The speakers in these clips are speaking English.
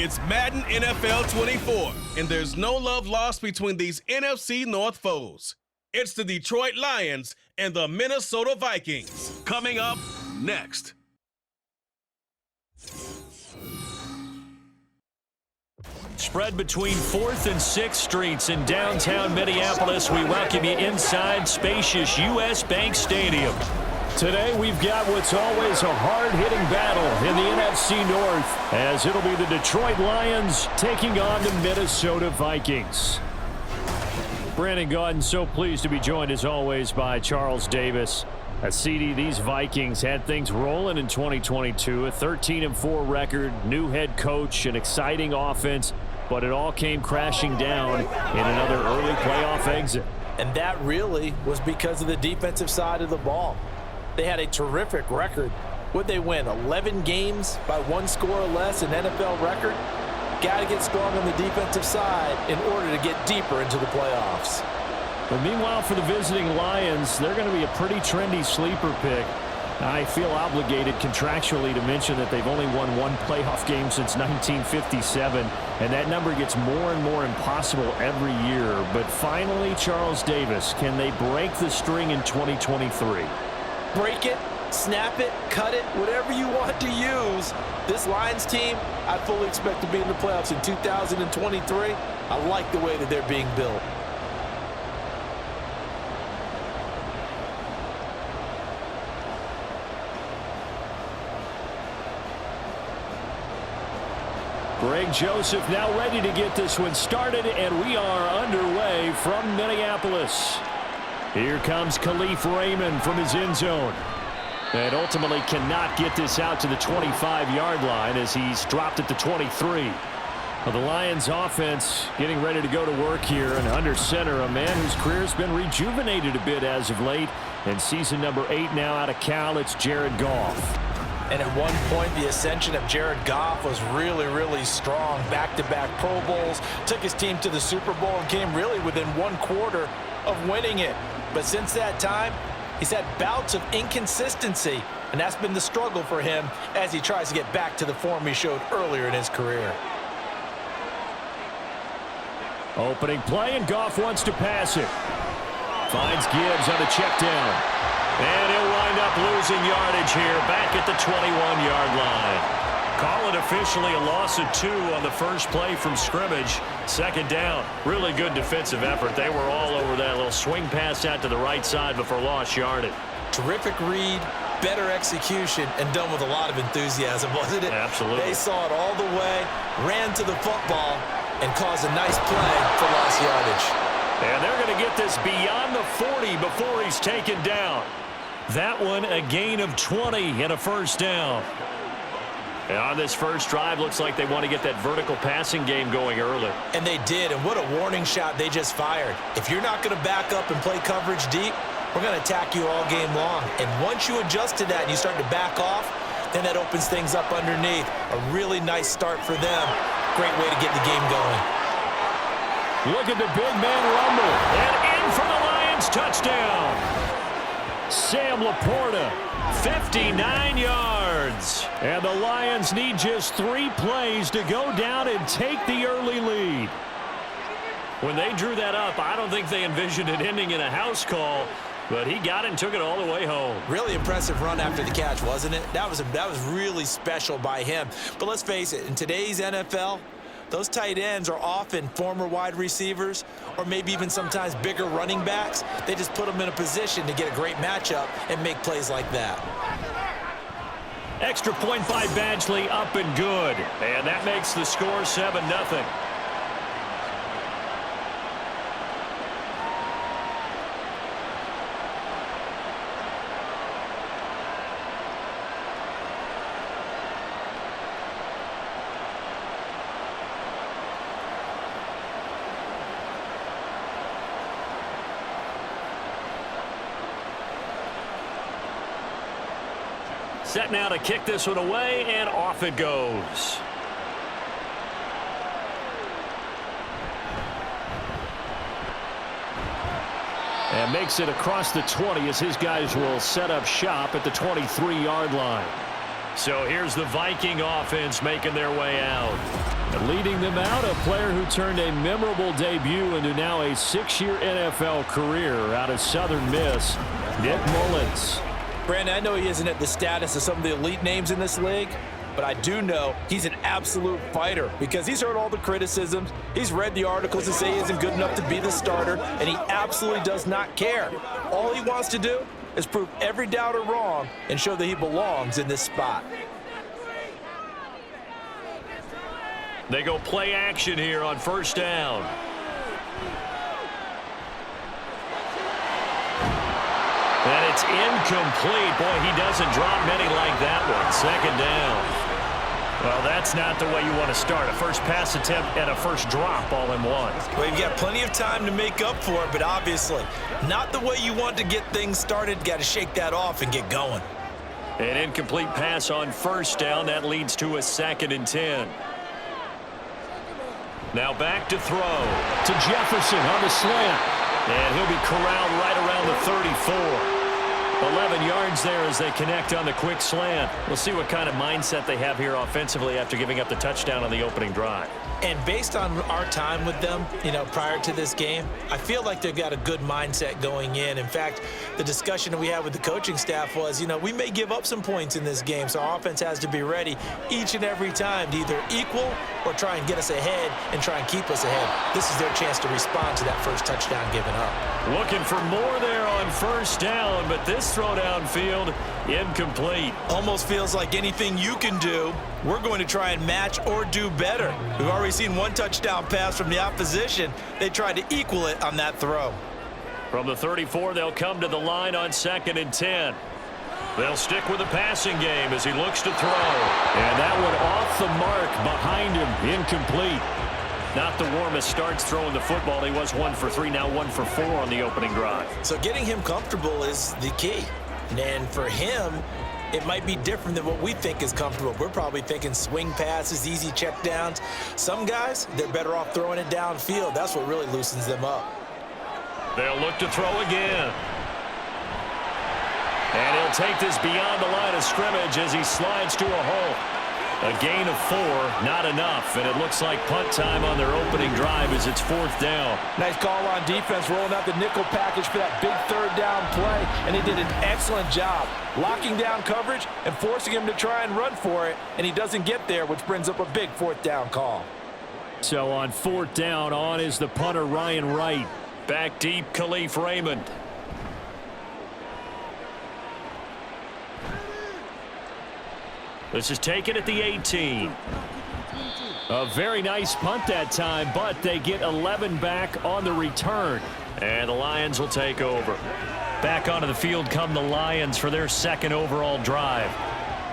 It's Madden NFL 24, and there's no love lost between these NFC North foes. It's the Detroit Lions and the Minnesota Vikings. Coming up next. Spread between 4th and 6th Streets in downtown Minneapolis. We welcome you inside spacious U.S. Bank Stadium. Today we've got what's always a hard-hitting battle in the NFC North, as it'll be the Detroit Lions taking on the Minnesota Vikings. Brandon Gaudin, so pleased to be joined as always by Charles Davis. CD, these Vikings had things rolling in 2022, a 13-4 record, new head coach, an exciting offense, but it all came crashing down in another early playoff exit. And that really was because of the defensive side of the ball. They had a terrific record. Would they win 11 games by 1 score or less, an NFL record? Got to get strong on the defensive side in order to get deeper into the playoffs. But meanwhile, for the visiting Lions, they're going to be a pretty trendy sleeper pick. I feel obligated contractually to mention that they've only won 1 playoff game since 1957, and that number gets more and more impossible every year. But finally, Charles Davis, can they break the string in 2023? Break it, snap it, cut it, whatever you want to use. This Lions team, I fully expect to be in the playoffs in 2023. I like the way that they're being built. Greg Joseph now ready to get this one started, and we are underway from Minneapolis. Here comes Khalif Raymond from his end zone. And ultimately cannot get this out to the 25-yard line as he's dropped at the 23. Well, the Lions offense getting ready to go to work here, and under center, a man whose career has been rejuvenated a bit as of late. And season number 8 now out of Cal, it's Jared Goff. And at one point, the ascension of Jared Goff was really, really strong. Back-to-back Pro Bowls, took his team to the Super Bowl and came really within 1 quarter of winning it. But since that time, he's had bouts of inconsistency, and that's been the struggle for him as he tries to get back to the form he showed earlier in his career. Opening play, and Goff wants to pass it. Finds Gibbs on the check down. And he'll wind up losing yardage here back at the 21-yard line. Call it officially a loss of 2 on the first play from scrimmage. Second down. Really good defensive effort. They were all over that little swing pass out to the right side before lost yardage. Terrific read, better execution, and done with a lot of enthusiasm, wasn't it? Absolutely. They saw it all the way, ran to the football, and caused a nice play for lost yardage. And they're going to get this beyond the 40 before he's taken down. That one, a gain of 20 and a first down. And on this first drive, looks like they want to get that vertical passing game going early. And they did, and what a warning shot they just fired. If you're not going to back up and play coverage deep, we're going to attack you all game long. And once you adjust to that and you start to back off, then that opens things up underneath. A really nice start for them. Great way to get the game going. Look at the big man rumble. And in for the Lions touchdown. Sam Laporta, 59 yards. And the Lions need just 3 plays to go down and take the early lead. When they drew that up, I don't think they envisioned it ending in a house call, but he got it and took it all the way home. Really impressive run after the catch, wasn't it? That was really special by him. But let's face it, in today's NFL, those tight ends are often former wide receivers or maybe even sometimes bigger running backs. They just put them in a position to get a great matchup and make plays like that. Extra point by Badgley, up and good. And that makes the score 7-0. Set now to kick this one away, and off it goes. And makes it across the 20 as his guys will set up shop at the 23-yard line. So here's the Viking offense making their way out. And leading them out, a player who turned a memorable debut into now a 6-year NFL career out of Southern Miss, Nick Mullins. Brandon, I know he isn't at the status of some of the elite names in this league, but I do know he's an absolute fighter because he's heard all the criticisms. He's read the articles that say he isn't good enough to be the starter, and he absolutely does not care. All he wants to do is prove every doubter wrong and show that he belongs in this spot. They go play action here on first down. And it's incomplete. Boy, he doesn't drop many like that one. Second down. Well, that's not the way you want to start. A first pass attempt and a first drop all in one. Well, you've got plenty of time to make up for it, but obviously not the way you want to get things started. Got to shake that off and get going. An incomplete pass on first down. That leads to a 2nd and 10. Now back to throw to Jefferson on the slant. And he'll be corralled right around the 34. 11 yards there as they connect on the quick slant. We'll see what kind of mindset they have here offensively after giving up the touchdown on the opening drive. And based on our time with them, prior to this game, I feel like they've got a good mindset going in. In fact, the discussion that we had with the coaching staff was, we may give up some points in this game, so our offense has to be ready each and every time to either equal or try and get us ahead and try and keep us ahead. This is their chance to respond to that first touchdown given up. Looking for more there on first down, but this throw downfield, incomplete. Almost feels like anything you can do, we're going to try and match or do better. We've already seen one touchdown pass from the opposition. They tried to equal it on that throw. From the 34, they'll come to the line on 2nd and 10. They'll stick with the passing game as he looks to throw. And that one off the mark behind him, incomplete. Not the warmest starts throwing the football. He was 1 for 3, now 1 for 4 on the opening drive. So getting him comfortable is the key. And for him, it might be different than what we think is comfortable. We're probably thinking swing passes, easy checkdowns. Some guys, they're better off throwing it downfield. That's what really loosens them up. They'll look to throw again. And he'll take this beyond the line of scrimmage as he slides to a hole. A gain of 4, not enough, and it looks like punt time on their opening drive as it's 4th down. Nice call on defense, rolling out the nickel package for that big 3rd down play, and he did an excellent job locking down coverage and forcing him to try and run for it, and he doesn't get there, which brings up a big 4th down call. So on 4th down, on is the punter Ryan Wright. Back deep, Khalif Raymond. This is taken at the 18. A very nice punt that time, but they get 11 back on the return. And the Lions will take over. Back onto the field come the Lions for their 2nd overall drive.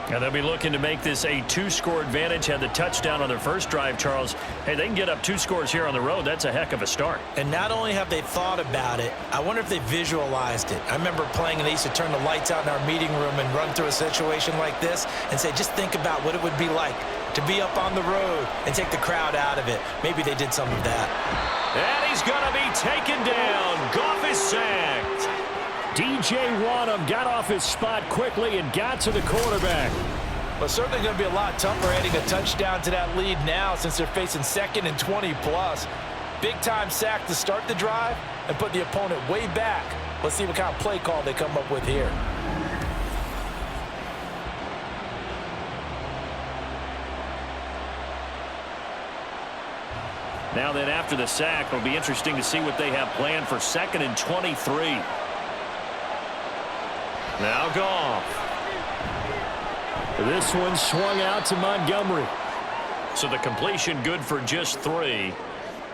And they'll be looking to make this a 2-score advantage. Had the touchdown on their first drive, Charles. Hey, they can get up 2 scores here on the road. That's a heck of a start. And not only have they thought about it, I wonder if they visualized it. I remember playing and they used to turn the lights out in our meeting room and run through a situation like this and say, just think about what it would be like to be up on the road and take the crowd out of it. Maybe they did some of that. And he's going to be taken down. Goff is sacked. DJ Wanham got off his spot quickly and got to the quarterback. Well, certainly going to be a lot tougher adding a touchdown to that lead now since they're facing 2nd and 20+. Big-time sack to start the drive and put the opponent way back. Let's see what kind of play call they come up with here. Now then, after the sack, it'll be interesting to see what they have planned for 2nd and 23. Now Goff. This one swung out to Montgomery. So the completion good for just 3.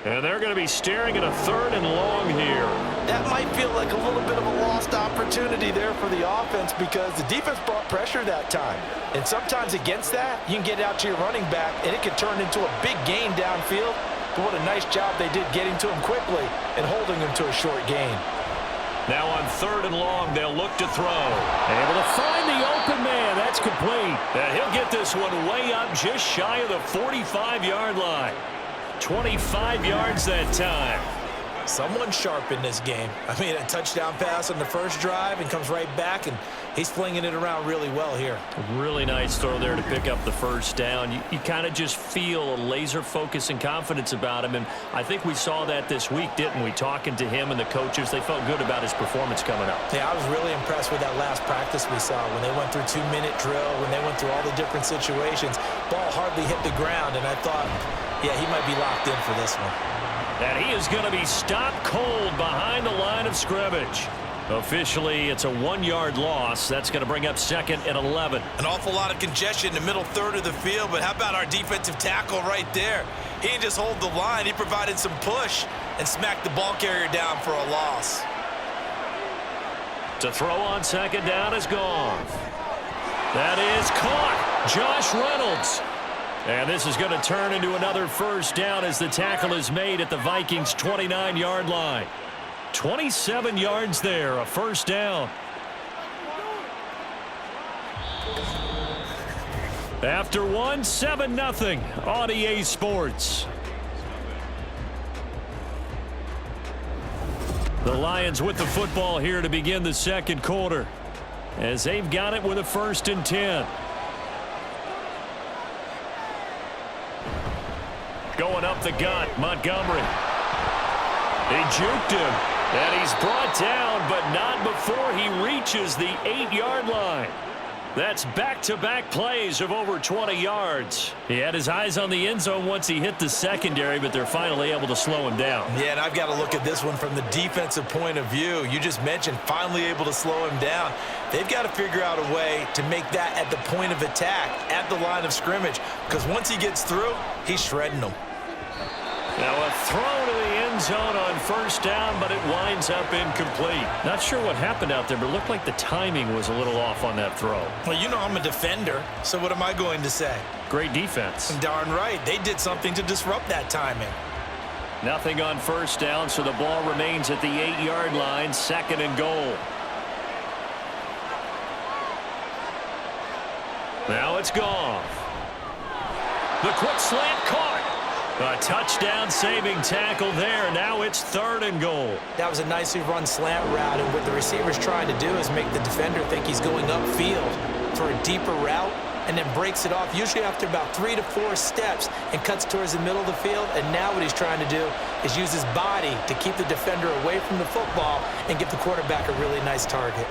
And they're going to be staring at a 3rd and long here. That might feel like a little bit of a lost opportunity there for the offense because the defense brought pressure that time. And sometimes against that, you can get out to your running back, and it can turn into a big gain downfield. But what a nice job they did getting to him quickly and holding him to a short gain. Now on 3rd and long, they'll look to throw. Able to find the open man. That's complete. And he'll get this one way up just shy of the 45-yard line. 25 yards that time. Someone sharp in this game. I mean, a touchdown pass on the first drive and comes right back and He's flinging it around really well here. Really nice throw there to pick up the first down. You kind of just feel a laser focus and confidence about him, and I think we saw that this week, didn't we? Talking to him and the coaches, they felt good about his performance coming up. Yeah, I was really impressed with that last practice we saw when they went through 2-minute drill, when they went through all the different situations. Ball hardly hit the ground, and I thought, yeah, he might be locked in for this one. And he is going to be stopped cold behind the line of scrimmage. Officially, it's a 1-yard loss. That's going to bring up 2nd and 11. An awful lot of congestion in the middle third of the field, but how about our defensive tackle right there? He didn't just hold the line. He provided some push and smacked the ball carrier down for a loss. To throw on 2nd down is gone. That is caught. Josh Reynolds. And this is going to turn into another first down as the tackle is made at the Vikings' 29-yard line. 27 yards there, a first down. After one, 7-0 on EA Sports. The Lions with the football here to begin the second quarter, as they've got it with a 1st and 10. Going up the gut, Montgomery. He juked him, and he's brought down, but not before he reaches the 8-yard line. That's back-to-back plays of over 20 yards. He had his eyes on the end zone once he hit the secondary, but they're finally able to slow him down. Yeah, and I've got to look at this one from the defensive point of view. You just mentioned finally able to slow him down. They've got to figure out a way to make that at the point of attack, at the line of scrimmage, because once he gets through, he's shredding them. Now a throw to the end zone on first down, but it winds up incomplete. Not sure what happened out there, but it looked like the timing was a little off on that throw. Well, you know I'm a defender, so what am I going to say? Great defense. Darn right. They did something to disrupt that timing. Nothing on first down, so the ball remains at the 8-yard line, 2nd and goal. Now it's gone. The quick slant caught. A touchdown-saving tackle there. Now it's 3rd and goal. That was a nicely run slant route, and what the receiver's trying to do is make the defender think he's going upfield for a deeper route, and then breaks it off, usually after about 3 to 4 steps, and cuts towards the middle of the field. And now what he's trying to do is use his body to keep the defender away from the football and give the quarterback a really nice target.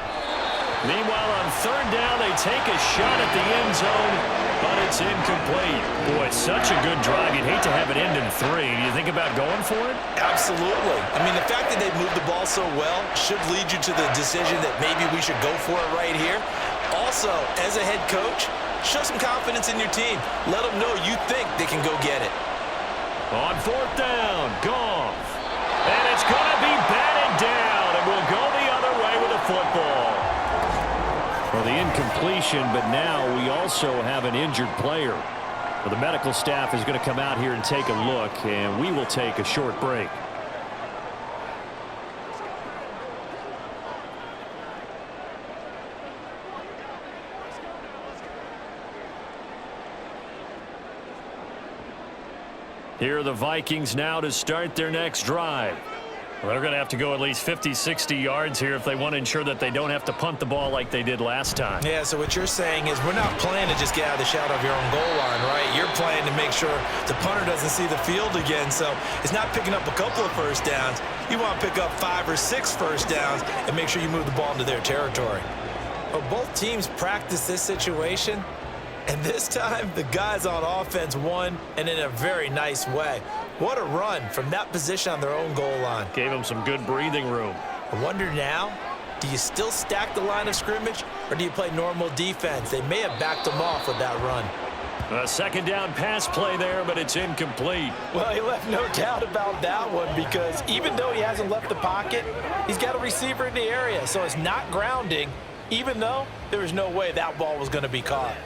Meanwhile, on 3rd down, they take a shot at the end zone, but it's incomplete. Boy, it's such a good drive. You'd hate to have it end in 3. Do you think about going for it? Absolutely. I mean, the fact that they've moved the ball so well should lead you to the decision that maybe we should go for it right here. Also, as a head coach, show some confidence in your team. Let them know you think they can go get it. On 4th down, Goff. And it's going to be batted down, and we'll go the other way with a football. Well, the incompletion, but now we also have an injured player. Well, the medical staff is going to come out here and take a look, and we will take a short break. Here are the Vikings now to start their next drive. Well, they're going to have to go at least 50, 60 yards here if they want to ensure that they don't have to punt the ball like they did last time. Yeah, so what you're saying is we're not playing to just get out of the shadow of your own goal line, right? You're playing to make sure the punter doesn't see the field again. So it's not picking up a couple of first downs. You want to pick up 5 or 6 first downs and make sure you move the ball into their territory. Well, both teams practice this situation, and this time the guys on offense won, and in a very nice way. What a run from that position on their own goal line. Gave them some good breathing room. I wonder now, do you still stack the line of scrimmage, or do you play normal defense? They may have backed them off with that run. A 2nd down pass play there, but it's incomplete. Well, he left no doubt about that one, because even though he hasn't left the pocket, he's got a receiver in the area, so it's not grounding, even though there was no way that ball was going to be caught.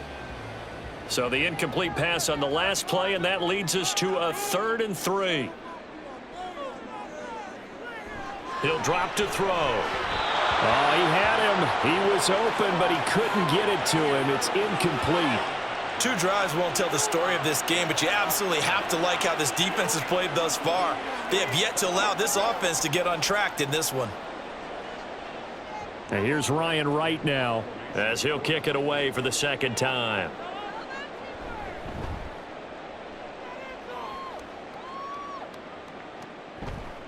So the incomplete pass on the last play, and that leads us to a 3rd and 3. He'll drop to throw. Oh, he had him. He was open, but he couldn't get it to him. It's incomplete. 2 drives won't tell the story of this game, but you absolutely have to like how this defense has played thus far. They have yet to allow this offense to get untracked in this one. And here's Ryan Wright now as he'll kick it away for the second time.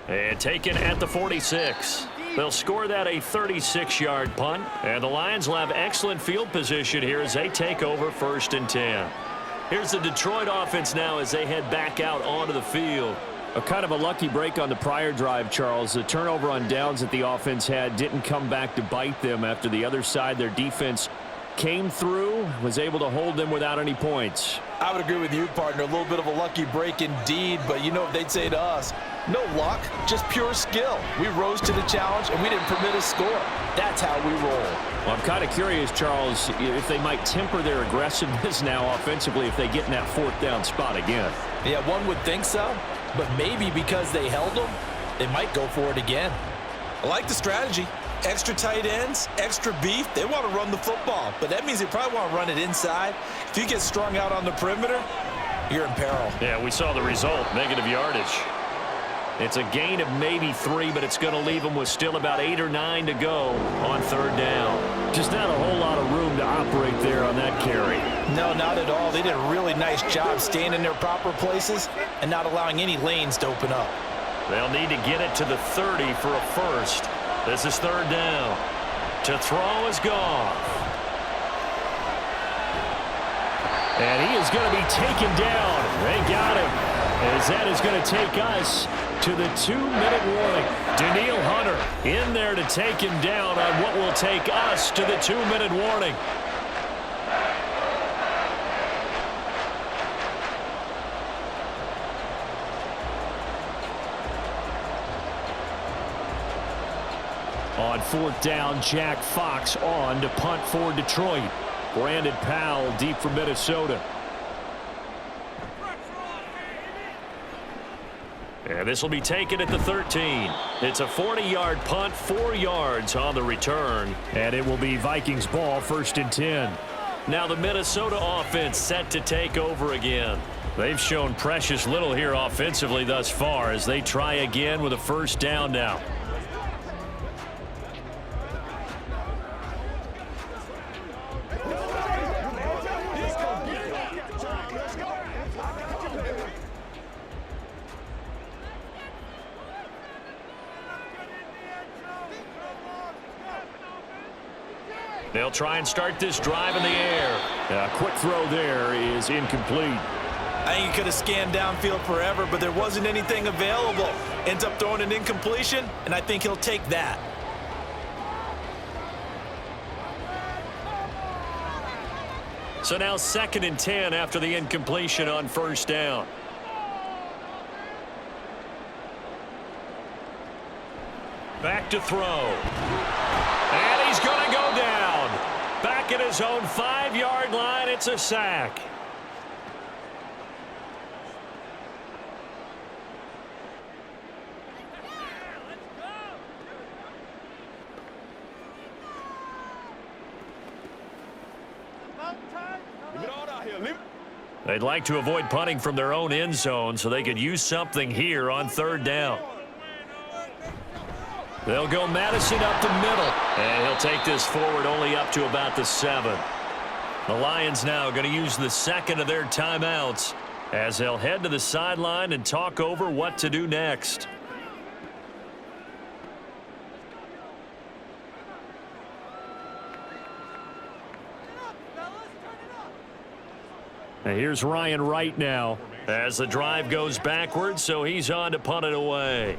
And taken at the 46. They'll score that a 36-yard punt. And the Lions will have excellent field position here as they take over 1st and 10. Here's the Detroit offense now as they head back out onto the field. A kind of a lucky break on the prior drive, Charles. The turnover on downs that the offense had didn't come back to bite them after the other side. Their defense came through, was able to hold them without any points. I would agree with you, partner. A little bit of a lucky break indeed, but you know what they'd say to us? No luck, just pure skill. We rose to the challenge, and we didn't permit a score. That's how we roll. Well, I'm kind of curious, Charles, if they might temper their aggressiveness now offensively if they get in that 4th down spot again. Yeah, one would think so, but maybe because they held them, they might go for it again. I like the strategy. Extra tight ends, extra beef. They want to run the football, but that means they probably want to run it inside. If you get strung out on the perimeter, you're in peril. Yeah, we saw the result, negative yardage. It's a gain of maybe 3, but it's going to leave them with still about 8 or 9 to go on 3rd down. Just not a whole lot of room to operate there on that carry. No, not at all. They did a really nice job staying in their proper places and not allowing any lanes to open up. They'll need to get it to the 30 for a first. This is 3rd down. To throw is Goff. And he is going to be taken down. They got him. As that is going to take us to the 2-minute warning. Danielle Hunter in there to take him down on what will take us to the 2-minute warning. On 4th down, Jack Fox on to punt for Detroit. Brandon Powell deep for Minnesota. And this will be taken at the 13. It's a 40-yard punt, 4 yards on the return. And it will be Vikings ball, 1st and 10. Now the Minnesota offense set to take over again. They've shown precious little here offensively thus far as they try again with a 1st down now. They'll try and start this drive in the air. A quick throw there is incomplete. I think he could have scanned downfield forever, but there wasn't anything available. Ends up throwing an incompletion, and I think he'll take that. So now 2nd and 10 after the incompletion on 1st down. Back to throw. And he's going to go down. Back at his own 5-yard line, it's a sack. They'd like to avoid punting from their own end zone so they could use something here on 3rd down. They'll go Madison up the middle, and he'll take this forward only up to about the 7. The Lions now going to use the 2nd of their timeouts as they'll head to the sideline and talk over what to do next. And here's Ryan Wright now as the drive goes backwards, so he's on to punt it away.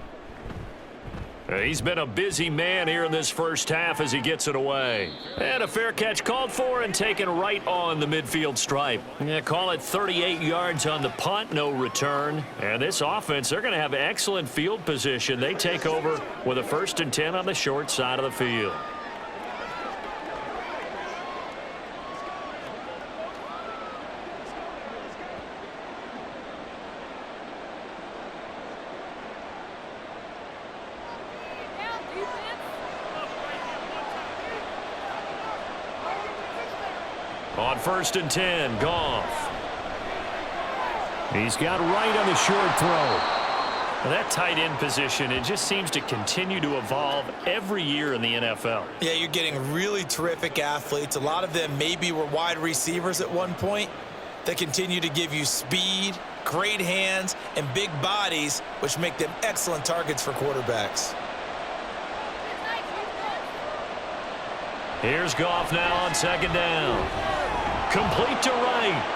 He's been a busy man here in this 1st half as he gets it away. And a fair catch called for and taken right on the midfield stripe. Yeah, call it 38 yards on the punt, no return. And this offense, they're going to have excellent field position. They take over with a 1st and 10 on the short side of the field. On 1st and 10, Goff. He's got Wright on the short throw. Well, that tight end position, it just seems to continue to evolve every year in the NFL. Yeah, you're getting really terrific athletes. A lot of them maybe were wide receivers at one point. They continue to give you speed, great hands, and big bodies, which make them excellent targets for quarterbacks. Here's Goff now on second down. Complete to right.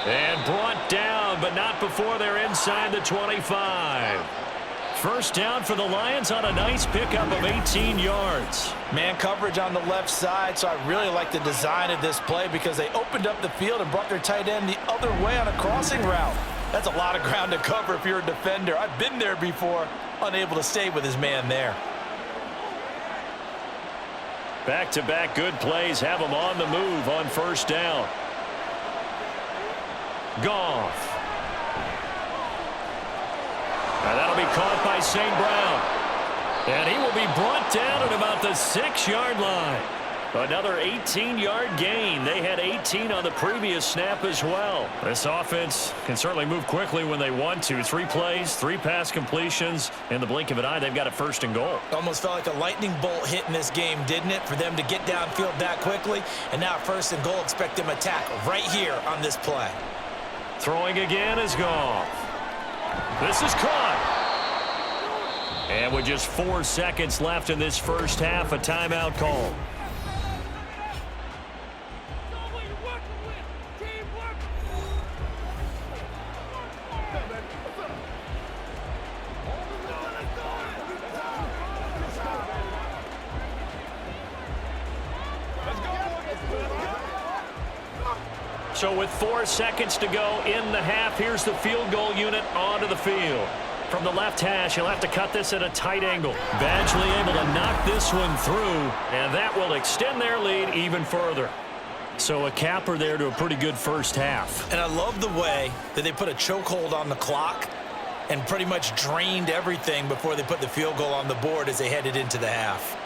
And brought down, but not before they're inside the 25. First down for the Lions on a nice pickup of 18 yards. Man coverage on the left side, so I really like the design of this play because they opened up the field and brought their tight end the other way on a crossing route. That's a lot of ground to cover if you're a defender. I've been there before, unable to stay with his man there. Back-to-back good plays have them on the move on first down. Goff. Now that'll be caught by St. Brown. And he will be brought down at about the 6-yard line. Another 18-yard gain. They had 18 on the previous snap as well. This offense can certainly move quickly when they want to. 3 plays, 3 pass completions. In the blink of an eye, they've got a first and goal. Almost felt like a lightning bolt hit in this game, didn't it? For them to get downfield that quickly. And now first and goal, expect them to tackle right here on this play. Throwing again is Goff. This is caught. And with just 4 seconds left in this first half, a timeout call. So with 4 seconds to go in the half, here's the field goal unit onto the field. From the left hash, he'll have to cut this at a tight angle. Badgley able to knock this one through, and that will extend their lead even further. So a capper there to a pretty good first half. And I love the way that they put a chokehold on the clock and pretty much drained everything before they put the field goal on the board as they headed into the half.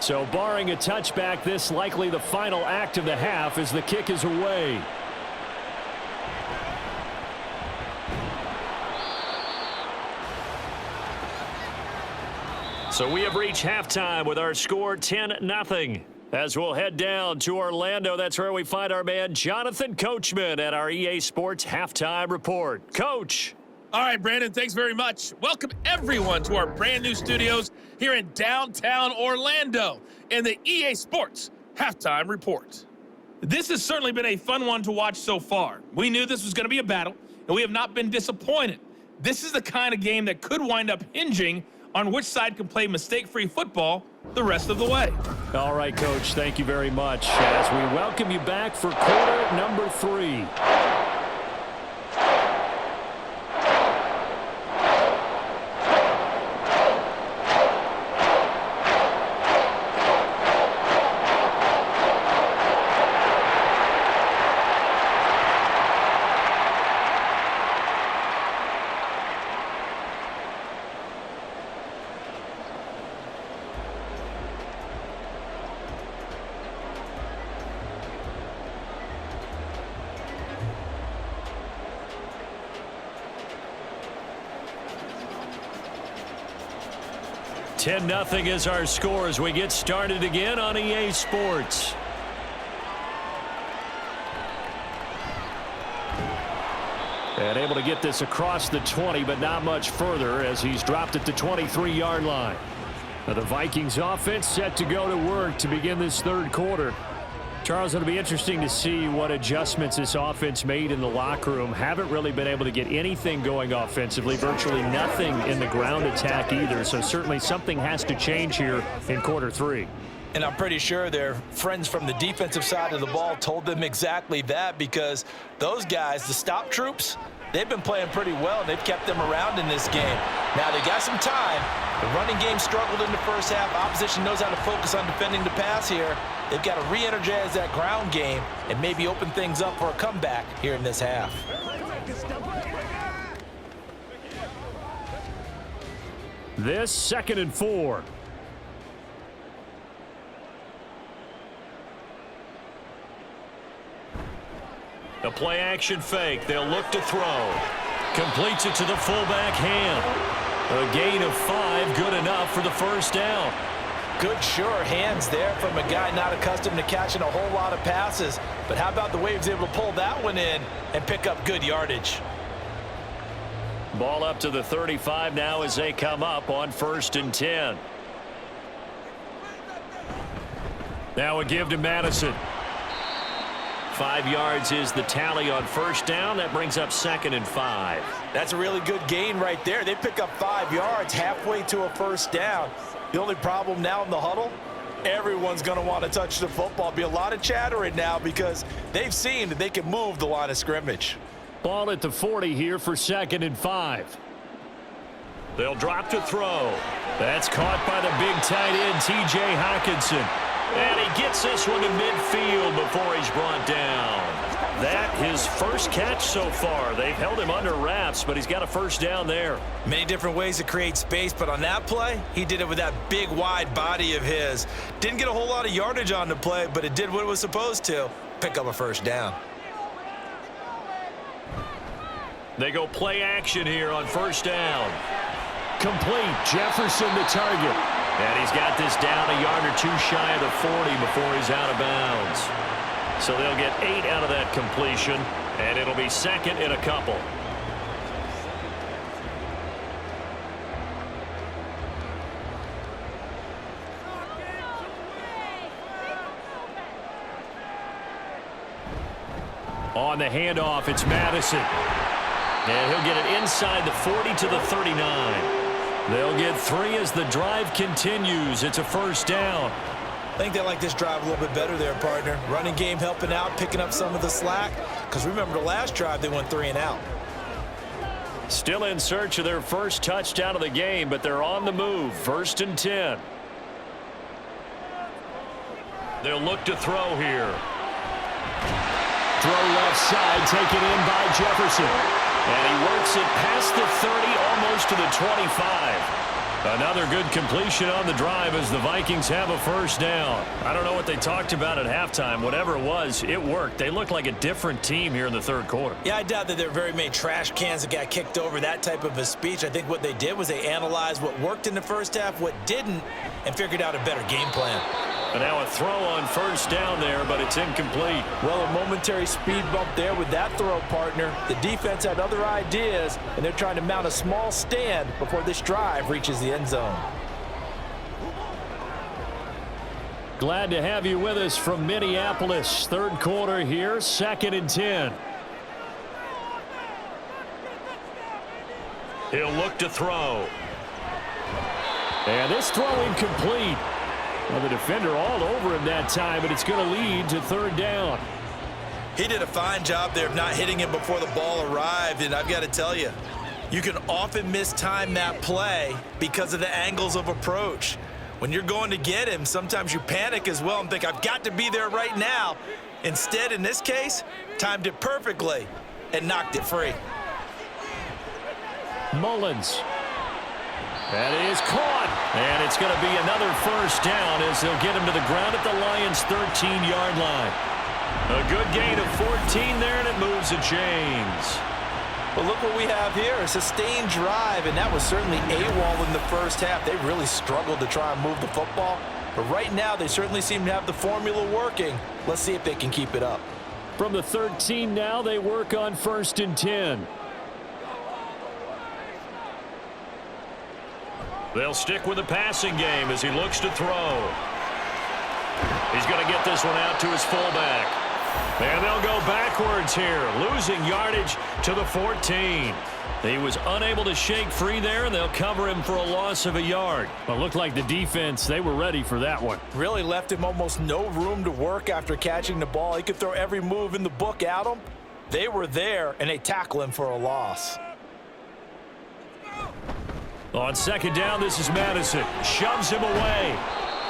So barring a touchback, this likely the final act of the half as the kick is away. So we have reached halftime with our score 10-0. As we'll head down to Orlando, that's where we find our man Jonathan Coachman at our EA Sports Halftime Report. Coach. All right, Brandon, thanks very much. Welcome, everyone, to our brand new studios here in downtown Orlando in the EA Sports Halftime Report. This has certainly been a fun one to watch so far. We knew this was going to be a battle, and we have not been disappointed. This is the kind of game that could wind up hinging on which side can play mistake-free football the rest of the way. All right, Coach, thank you very much as we welcome you back for quarter number 3. Ten 10-0 is our score as we get started again on EA Sports. And able to get this across the 20, but not much further as he's dropped at the 23-yard line. Now the Vikings offense set to go to work to begin this third quarter. Charles, it'll be interesting to see what adjustments this offense made in the locker room. Haven't really been able to get anything going offensively, virtually nothing in the ground attack either. So certainly something has to change here in quarter 3. And I'm pretty sure their friends from the defensive side of the ball told them exactly that, because those guys, the stop troops, they've been playing pretty well, and they've kept them around in this game. Now, they got some time. The running game struggled in the first half. Opposition knows how to focus on defending the pass here. They've got to re-energize that ground game and maybe open things up for a comeback here in this half. This 2nd and 4. A play action fake. They'll look to throw. Completes it to the fullback Ham. A gain of 5, good enough for the first down. Good, sure hands there from a guy not accustomed to catching a whole lot of passes. But how about the way he was able to pull that one in and pick up good yardage? Ball up to the 35 now as they come up on 1st and 10. Now a give to Madison. 5 yards is the tally on 1st down. That brings up 2nd and 5. That's a really good gain right there. They pick up 5 yards halfway to a first down. The only problem now in the huddle, everyone's going to want to touch the football. Be a lot of chattering now because they've seen that they can move the line of scrimmage. Ball at the 40 here for 2nd and 5. They'll drop to throw. That's caught by the big tight end, T.J. Hockenson. And he gets this one to midfield before he's brought down. That his first catch so far. They've held him under wraps, but he's got a first down there. Many different ways to create space, but on that play, he did it with that big, wide body of his. Didn't get a whole lot of yardage on the play, but it did what it was supposed to. Pick up a first down. They go play action here on 1st down. Complete. Jefferson the target. And he's got this down a yard or 2 shy of the 40 before he's out of bounds. So they'll get 8 out of that completion, and it'll be 2nd and a couple. On the handoff, it's Madison. And he'll get it inside the 40 to the 39. They'll get 3 as the drive continues. It's a first down. I think they like this drive a little bit better there, partner. Running game helping out, picking up some of the slack. Because remember the last drive, they went 3 and out. Still in search of their first touchdown of the game, but they're on the move. 1st and 10. They'll look to throw here. Throw left side, taken in by Jefferson. And he works it past the 30, almost to the 25. Another good completion on the drive as the Vikings have a first down. I don't know what they talked about at halftime. Whatever it was, it worked. They look like a different team here in the 3rd quarter. Yeah, I doubt that there are very many trash cans that got kicked over, that type of a speech. I think what they did was they analyzed what worked in the first half, what didn't, and figured out a better game plan. And now a throw on 1st down there, but it's incomplete. Well, a momentary speed bump there with that throw, partner. The defense had other ideas, and they're trying to mount a small stand before this drive reaches the end zone. Glad to have you with us from Minneapolis. 3rd quarter here, 2nd and 10. He'll look to throw. And this throw incomplete. Well, the defender all over him that time, but it's going to lead to 3rd down. He did a fine job there of not hitting him before the ball arrived, and I've got to tell you, you can often mistime that play because of the angles of approach. When you're going to get him, sometimes you panic as well and think, I've got to be there right now. Instead, in this case, timed it perfectly and knocked it free. Mullins. That is caught. And it's going to be another first down as they'll get him to the ground at the Lions' 13-yard line. A good gain of 14 there, and it moves the chains. But look what we have here, a sustained drive, and that was certainly AWOL in the first half. They really struggled to try and move the football. But right now, they certainly seem to have the formula working. Let's see if they can keep it up. From the 13 now, they work on 1st and 10. They'll stick with the passing game as he looks to throw. He's going to get this one out to his fullback. And they'll go backwards here, losing yardage to the 14. He was unable to shake free there, and they'll cover him for a loss of a yard. Well, it looked like the defense, they were ready for that one. Really left him almost no room to work after catching the ball. He could throw every move in the book at him. They were there, and they tackle him for a loss. On 2nd down, this is Madison. Shoves him away.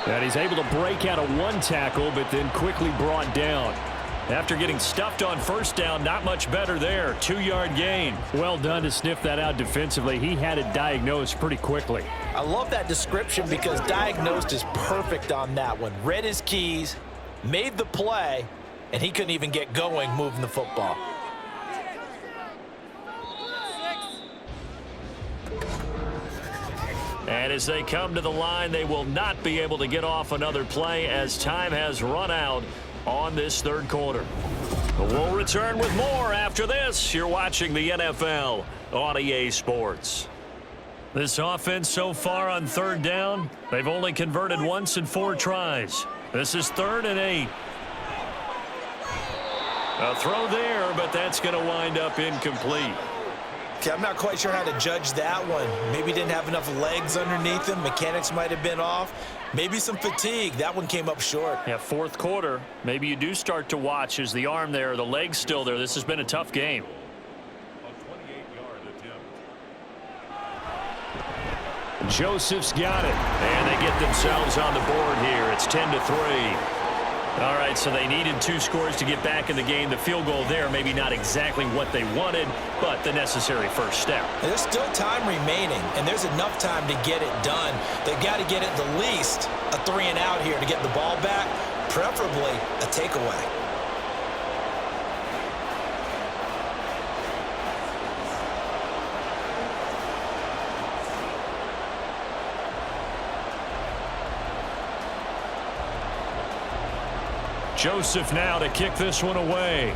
And he's able to break out of one tackle, but then quickly brought down. After getting stuffed on first down, not much better there. 2-yard gain. Well done to sniff that out defensively. He had it diagnosed pretty quickly. I love that description because diagnosed is perfect on that one. Read his keys, made the play, and he couldn't even get going moving the football. And as they come to the line, they will not be able to get off another play as time has run out on this third quarter. We'll return with more after this. You're watching the NFL on EA Sports. This offense so far on third down, they've only converted once in 4 tries. This is 3rd and 8. A throw there, but that's going to wind up incomplete. Okay, I'm not quite sure how to judge that one. Maybe didn't have enough legs underneath him. Mechanics might have been off. Maybe some fatigue. That one came up short. Yeah, fourth quarter. Maybe you do start to watch as the arm there, the leg's still there. This has been a tough game. A 28-yard attempt. Joseph's got it. And they get themselves on the board here. It's 10-3. All right, so they needed 2 scores to get back in the game. The field goal there, maybe not exactly what they wanted, but the necessary first step. There's still time remaining, and there's enough time to get it done. They've got to get at the least a 3-and-out here to get the ball back, preferably a takeaway. Joseph now to kick this one away.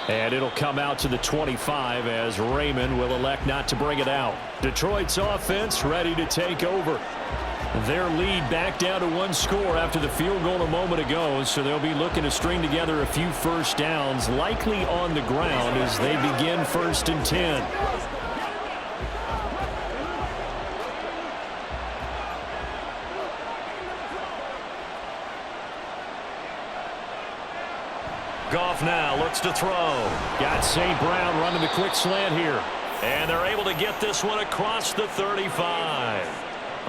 And it'll come out to the 25 as Raymond will elect not to bring it out. Detroit's offense ready to take over. Their lead back down to 1 score after the field goal a moment ago, so they'll be looking to string together a few first downs, likely on the ground as they begin 1st and 10. Goff now looks to throw. Got St. Brown running the quick slant here. And they're able to get this one across the 35.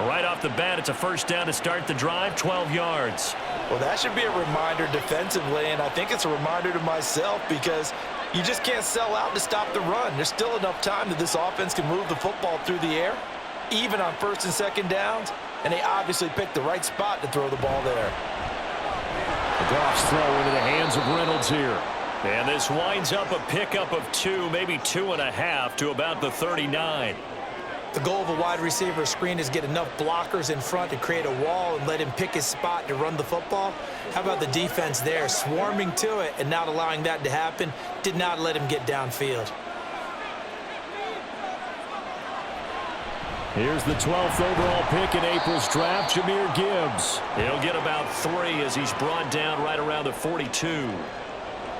Right off the bat, it's a first down to start the drive, 12 yards. Well, that should be a reminder defensively, and I think it's a reminder to myself because you just can't sell out to stop the run. There's still enough time that this offense can move the football through the air, even on 1st and 2nd downs, and they obviously picked the right spot to throw the ball there. Goff's throw into the hands of Reynolds here. And this winds up a pickup of 2, maybe 2.5 to about the 39. The goal of a wide receiver screen is get enough blockers in front to create a wall and let him pick his spot to run the football. How about the defense there, swarming to it and not allowing that to happen? Did not let him get downfield. Here's the 12th overall pick in April's draft, Jahmyr Gibbs. He'll get about 3 as he's brought down right around the 42.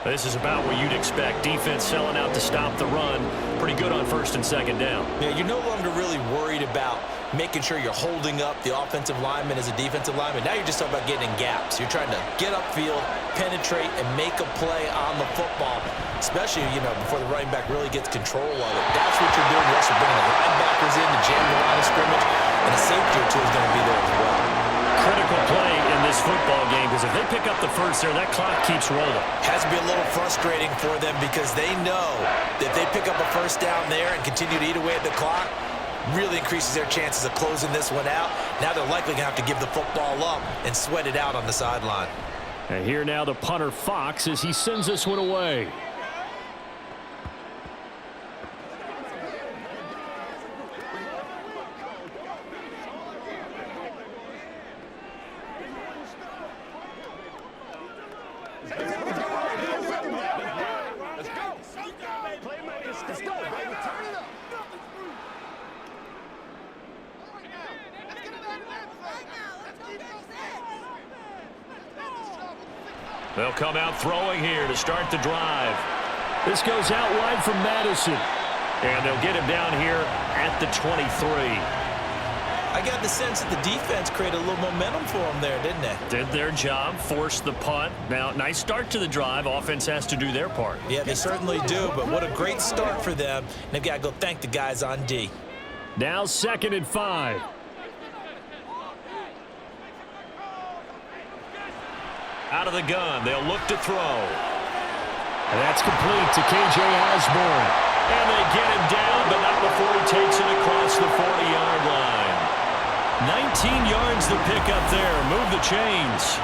This is about what you'd expect. Defense selling out to stop the run. Pretty good on 1st and 2nd down. Yeah, you're no longer really worried about making sure you're holding up the offensive lineman as a defensive lineman. Now you're just talking about getting in gaps. You're trying to get upfield, penetrate, and make a play on the football, especially, before the running back really gets control of it. That's what you're doing. You're also bringing the linebackers in to jam the line of scrimmage, and a safety or 2 is going to be there as well. Critical play in this football game because if they pick up the first there, that clock keeps rolling. Has to be a little frustrating for them because they know that if they pick up a first down there and continue to eat away at the clock, really increases their chances of closing this one out. Now they're likely going to have to give the football up and sweat it out on the sideline. And here now the punter Fox as he sends this one away. They'll come out throwing here to start the drive. This goes out wide from Madison. And they'll get him down here at the 23. I got the sense that the defense created a little momentum for them there, didn't they? Did their job, forced the punt. Now, nice start to the drive. Offense has to do their part. Yeah, they certainly do, but what a great start for them. And they've got to go thank the guys on D. Now 2nd and 5. Out of the gun, they'll look to throw. And that's complete to K.J. Osborne. And they get him down, but not before he takes it across the 40-yard line. 19 yards to pick up there. Move the chains.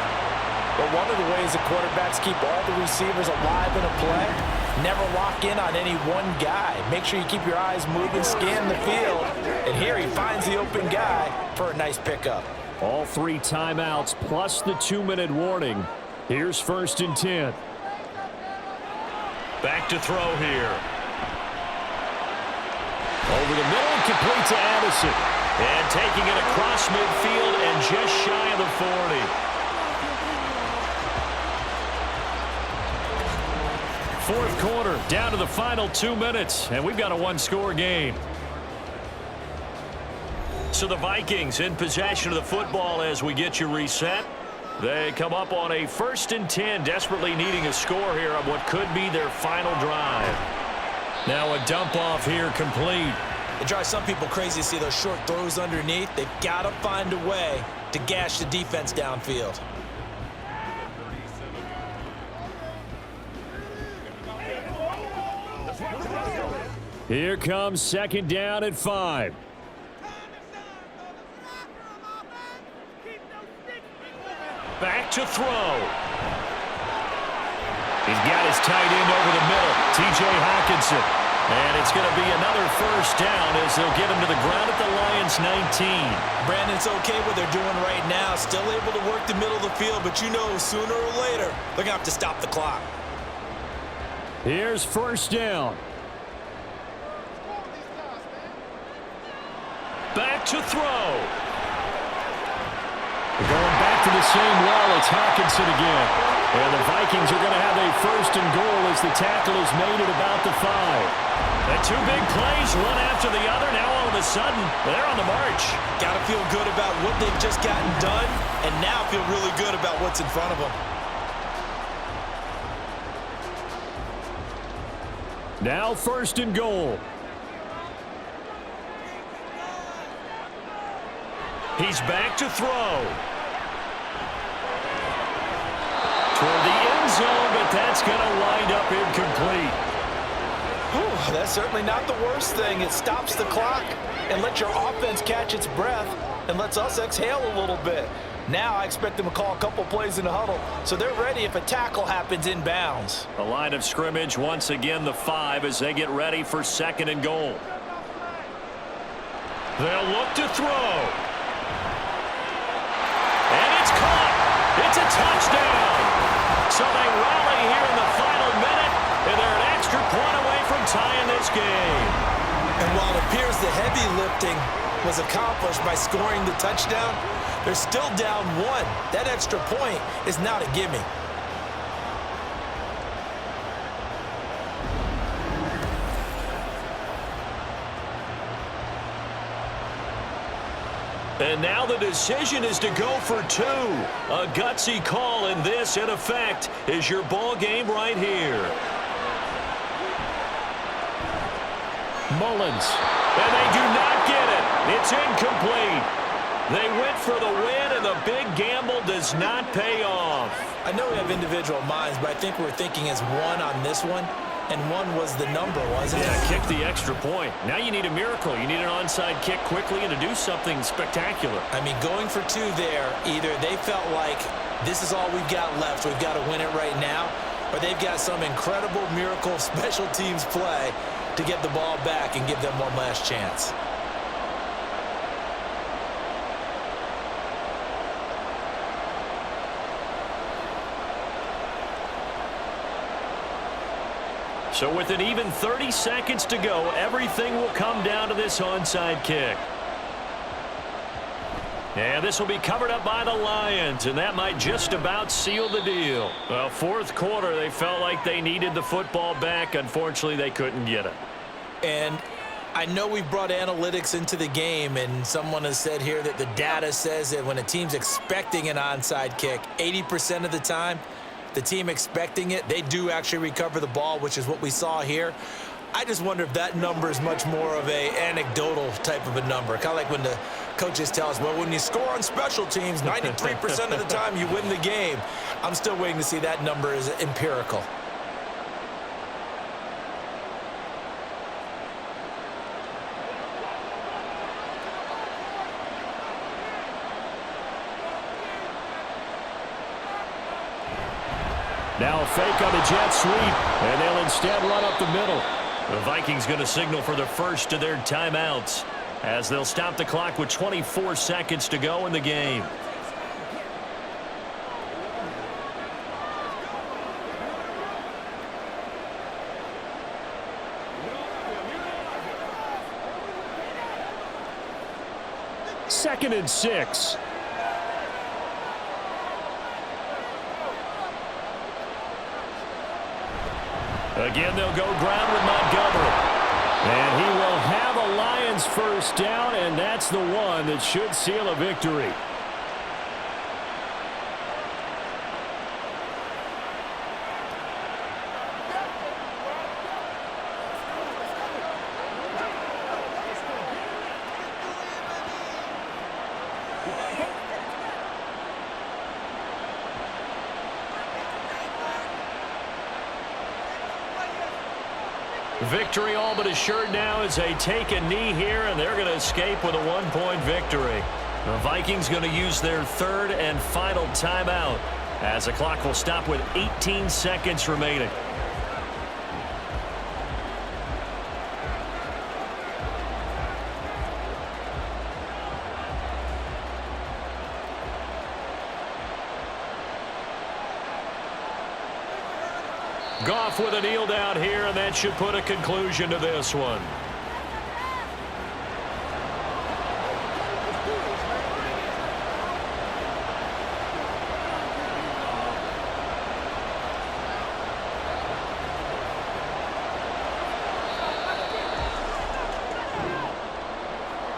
But one of the ways the quarterbacks keep all the receivers alive in a play, never lock in on any one guy. Make sure you keep your eyes moving, scan the field. And here he finds the open guy for a nice pickup. All 3 timeouts plus the 2-minute warning. Here's 1st and 10. Back to throw here. Over the middle, complete to Addison. And taking it across midfield and just shy of the 40. Fourth quarter, down to the final 2 minutes, and we've got a 1-score game. So the Vikings in possession of the football as we get you reset. They come up on a 1st and 10, desperately needing a score here on what could be their final drive. Now a dump off here complete. It drives some people crazy to see those short throws underneath. They've got to find a way to gash the defense downfield. Here comes 2nd down at 5. Back to throw. He's got his tight end over the middle, T.J. Hawkinson. And it's going to be another 1st down as they'll get him to the ground at the Lions' 19. Brandon, it's okay what they're doing right now. Still able to work the middle of the field, but you know sooner or later they're going to have to stop the clock. Here's 1st down. Back to throw. Going back to the same well, it's Hawkinson again. And the Vikings are going to have a 1st and goal as the tackle is made at about the 5. And 2 big plays, one after the other. Now all of a sudden, they're on the march. Got to feel good about what they've just gotten done, and now feel really good about what's in front of them. Now 1st and goal. He's back to throw. Toward the end zone, but that's going to wind up incomplete. Whew, that's certainly not the worst thing. It stops the clock and lets your offense catch its breath and lets us exhale a little bit. Now I expect them to call a couple plays in the huddle, so they're ready if a tackle happens inbounds. The line of scrimmage, once again the 5 as they get ready for 2nd and goal. They'll look to throw. And it's caught. It's a touchdown. So they rally here in the final minute, and they're an extra point away from tying this game. And while it appears the heavy lifting was accomplished by scoring the touchdown, they're still down 1. That extra point is not a gimme. And now the decision is to go for 2. A gutsy call, and this, in effect, is your ball game right here. Mullins. And they do not get it. It's incomplete. They went for the win, and the big gamble does not pay off. I know we have individual minds, but I think we're thinking as 1 on this one. And 1 was the number, wasn't it? Yeah, kick the extra point. Now you need a miracle. You need an onside kick quickly and to do something spectacular. I mean, going for 2 there, either they felt like this is all we've got left, we've got to win it right now, or they've got some incredible miracle special teams play to get the ball back and give them one last chance. So with an even 30 seconds to go, everything will come down to this onside kick. And this will be covered up by the Lions, and that might just about seal the deal. Well, 4th quarter, they felt like they needed the football back. Unfortunately, they couldn't get it. And I know we've brought analytics into the game, and someone has said here that the data says that when a team's expecting an onside kick, 80% of the time, the team expecting it, they do actually recover the ball, which is what we saw here. I just wonder if that number is much more of a anecdotal type of a number, kind of like when the Coaches tell us, well, when you score on special teams, 93% of the time you win the game. I'm still waiting to see that number is empirical. Now a fake on the jet sweep, and they'll instead run up the middle. The Vikings going to signal for the first of their timeouts as they'll stop the clock with 24 seconds to go in the game. Second and 6. Again, they'll go ground with Montgomery. And he will have a Lions first down, and that's the one that should seal a victory. Victory all but assured now as they take a knee here, and they're going to escape with a 1-point victory. The Vikings going to use their third and final timeout as the clock will stop with 18 seconds remaining. Goff with a kneel down here, and that should put a conclusion to this one.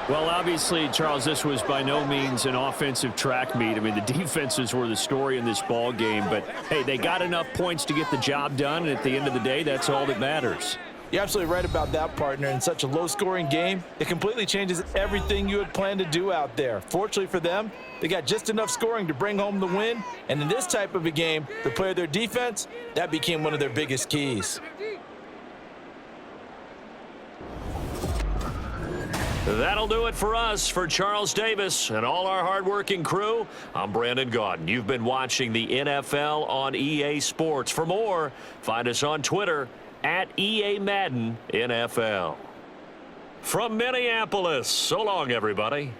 Well, obviously, Charles, this was by no means an offensive track meet. I mean, the defenses were the story in this ball game, but hey, they got enough points to get the job done, and at the end of the day, that's all that matters. You're absolutely right about that, partner. In such a low-scoring game, it completely changes everything you had planned to do out there. Fortunately for them, they got just enough scoring to bring home the win, and in this type of a game, to play their defense, that became one of their biggest keys. That'll do it for us. For Charles Davis and all our hardworking crew, I'm Brandon Gaudin. You've been watching the NFL on EA Sports. For more, find us on Twitter at EA Madden NFL. From Minneapolis, so long, everybody.